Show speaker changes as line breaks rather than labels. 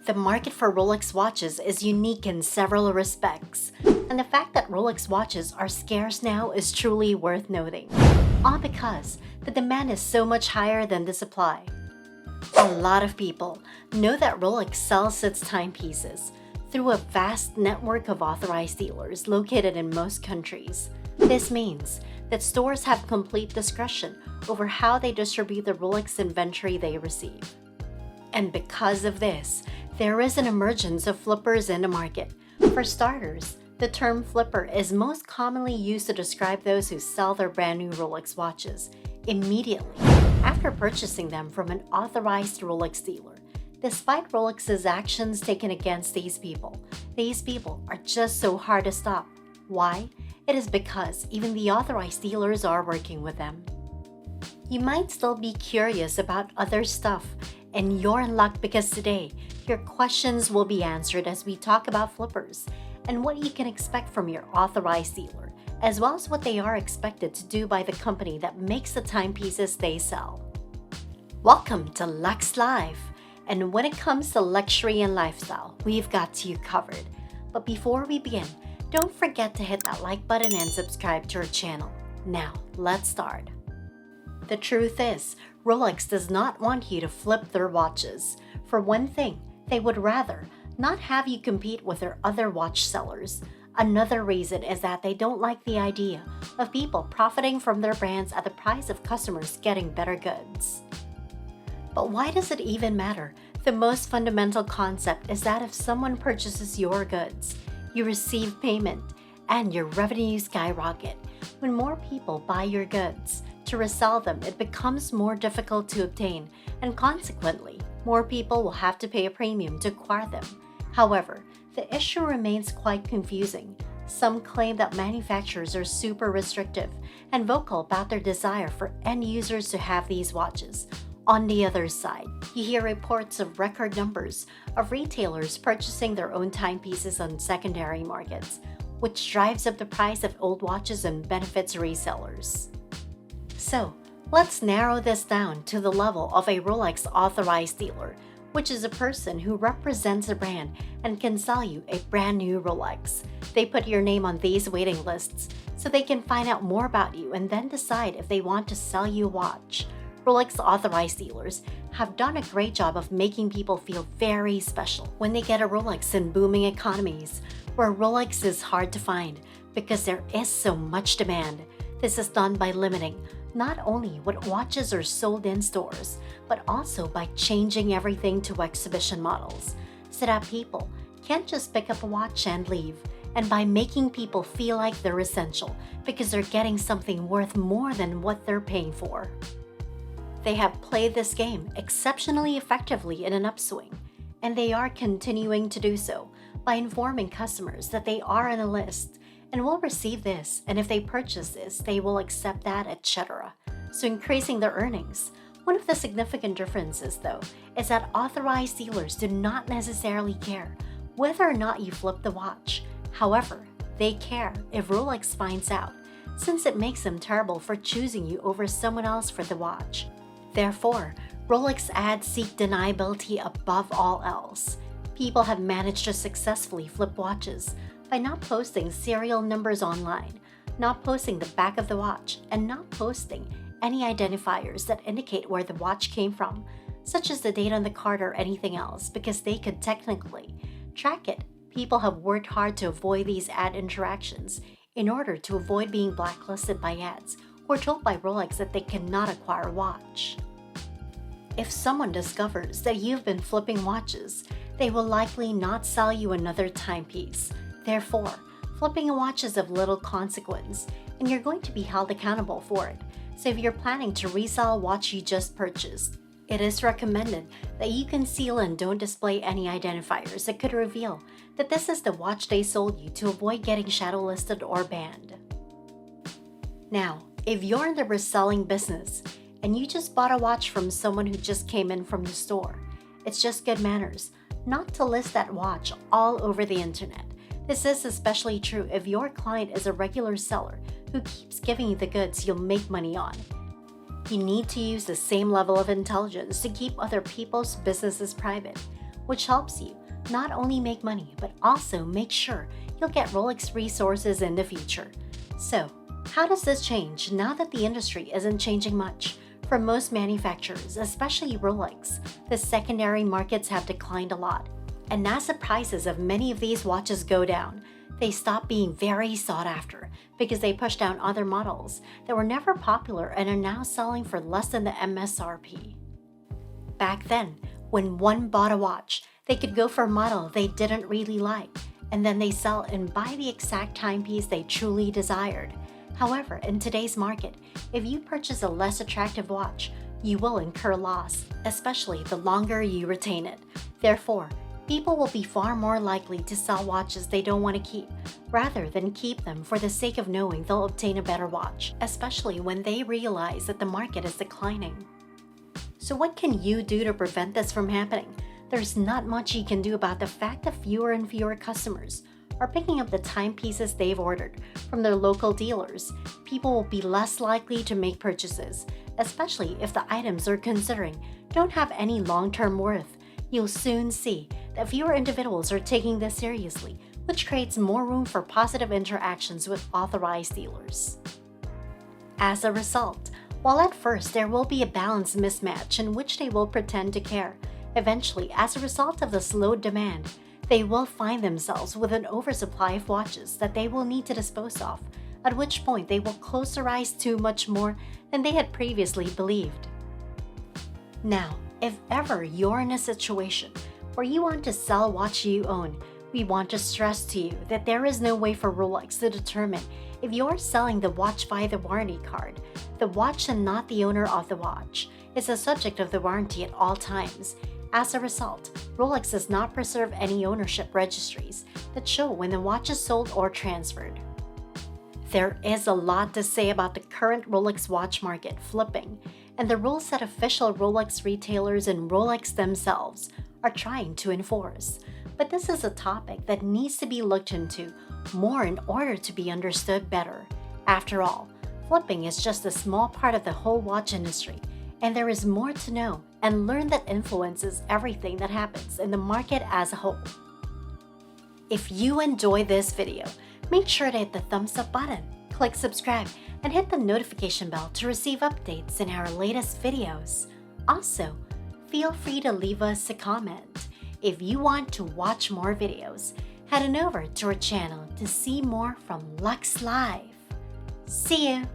The market for Rolex watches is unique in several respects, and the fact that Rolex watches are scarce now is truly worth noting. All because the demand is so much higher than the supply. A lot of people know that Rolex sells its timepieces through a vast network of authorized dealers located in most countries. This means that stores have complete discretion over how they distribute the Rolex inventory they receive. And because of this, there is an emergence of flippers in the market. For starters, the term flipper is most commonly used to describe those who sell their brand new Rolex watches immediately after purchasing them from an authorized Rolex dealer. Despite Rolex's actions taken against these people are just so hard to stop. Why? It is because even the authorized dealers are working with them. You might still be curious about other stuff, and you're in luck because today, your questions will be answered as we talk about flippers and what you can expect from your authorized dealer, as well as what they are expected to do by the company that makes the timepieces they sell. Welcome to Lux Live, and when it comes to luxury and lifestyle, we've got you covered. But before we begin, don't forget to hit that like button and subscribe to our channel. Now, let's start. The truth is, Rolex does not want you to flip their watches. For one thing, they would rather not have you compete with their other watch sellers. Another reason is that they don't like the idea of people profiting from their brands at the price of customers getting better goods. But why does it even matter? The most fundamental concept is that if someone purchases your goods, you receive payment and your revenues skyrocket. When more people buy your goods, to resell them, it becomes more difficult to obtain, and consequently, more people will have to pay a premium to acquire them. However, the issue remains quite confusing. Some claim that manufacturers are super restrictive and vocal about their desire for end users to have these watches. On the other side, you hear reports of record numbers of retailers purchasing their own timepieces on secondary markets, which drives up the price of old watches and benefits resellers. So, let's narrow this down to the level of a Rolex authorized dealer, which is a person who represents a brand and can sell you a brand new Rolex. They put your name on these waiting lists so they can find out more about you and then decide if they want to sell you a watch. Rolex authorized dealers have done a great job of making people feel very special when they get a Rolex in booming economies where Rolex is hard to find because there is so much demand. This is done by limiting not only what watches are sold in stores, but also by changing everything to exhibition models so that people can't just pick up a watch and leave, and by making people feel like they're essential because they're getting something worth more than what they're paying for. They have played this game exceptionally effectively in an upswing, and they are continuing to do so by informing customers that they are on a list and will receive this, and if they purchase this, they will accept that, etc. So increasing their earnings. One of the significant differences, though, is that authorized dealers do not necessarily care whether or not you flip the watch. However, they care if Rolex finds out, since it makes them terrible for choosing you over someone else for the watch. Therefore, Rolex ads seek deniability above all else. People have managed to successfully flip watches by not posting serial numbers online, not posting the back of the watch, and not posting any identifiers that indicate where the watch came from, such as the date on the card or anything else, because they could technically track it. People have worked hard to avoid these ad interactions in order to avoid being blacklisted by ads or told by Rolex that they cannot acquire a watch. If someone discovers that you've been flipping watches, they will likely not sell you another timepiece. Therefore, flipping a watch is of little consequence, and you're going to be held accountable for it. So if you're planning to resell a watch you just purchased, it is recommended that you conceal and don't display any identifiers that could reveal that this is the watch they sold you to avoid getting shadow listed or banned. Now, if you're in the reselling business and you just bought a watch from someone who just came in from the store, it's just good manners not to list that watch all over the internet. This is especially true if your client is a regular seller who keeps giving you the goods you'll make money on. You need to use the same level of intelligence to keep other people's businesses private. which helps you not only make money but also make sure you'll get Rolex resources in the future. So, how does this change now that the industry isn't changing much? For most manufacturers, especially Rolex, the secondary markets have declined a lot. And as the prices of many of these watches go down, they stop being very sought after because they push down other models that were never popular and are now selling for less than the MSRP. Back then, when one bought a watch, they could go for a model they didn't really like, and then they sell and buy the exact timepiece they truly desired. However, in today's market, if you purchase a less attractive watch, you will incur loss, especially the longer you retain it. Therefore, people will be far more likely to sell watches they don't want to keep, rather than keep them for the sake of knowing they'll obtain a better watch, especially when they realize that the market is declining. So what can you do to prevent this from happening? There's not much you can do about the fact that fewer and fewer customers are picking up the timepieces they've ordered from their local dealers. People will be less likely to make purchases, especially if the items they're considering don't have any long-term worth. You'll soon see that fewer individuals are taking this seriously, which creates more room for positive interactions with authorized dealers. As a result, while at first there will be a balance mismatch in which they will pretend to care, eventually, as a result of the slowed demand, they will find themselves with an oversupply of watches that they will need to dispose of, at which point they will close their eyes to much more than they had previously believed. Now, if ever you're in a situation where you want to sell a watch you own, we want to stress to you that there is no way for Rolex to determine if you're selling the watch via the warranty card. The watch and not the owner of the watch is the subject of the warranty at all times. As a result, Rolex does not preserve any ownership registries that show when the watch is sold or transferred. There is a lot to say about the current Rolex watch market flipping, and the rules that official Rolex retailers and Rolex themselves are trying to enforce. But this is a topic that needs to be looked into more in order to be understood better. After all, flipping is just a small part of the whole watch industry, and there is more to know and learn that influences everything that happens in the market as a whole. If you enjoy this video, make sure to hit the thumbs up button, click subscribe, and hit the notification bell to receive updates in our latest videos. Also, feel free to leave us a comment. If you want to watch more videos, head on over to our channel to see more from Lux Live. See you!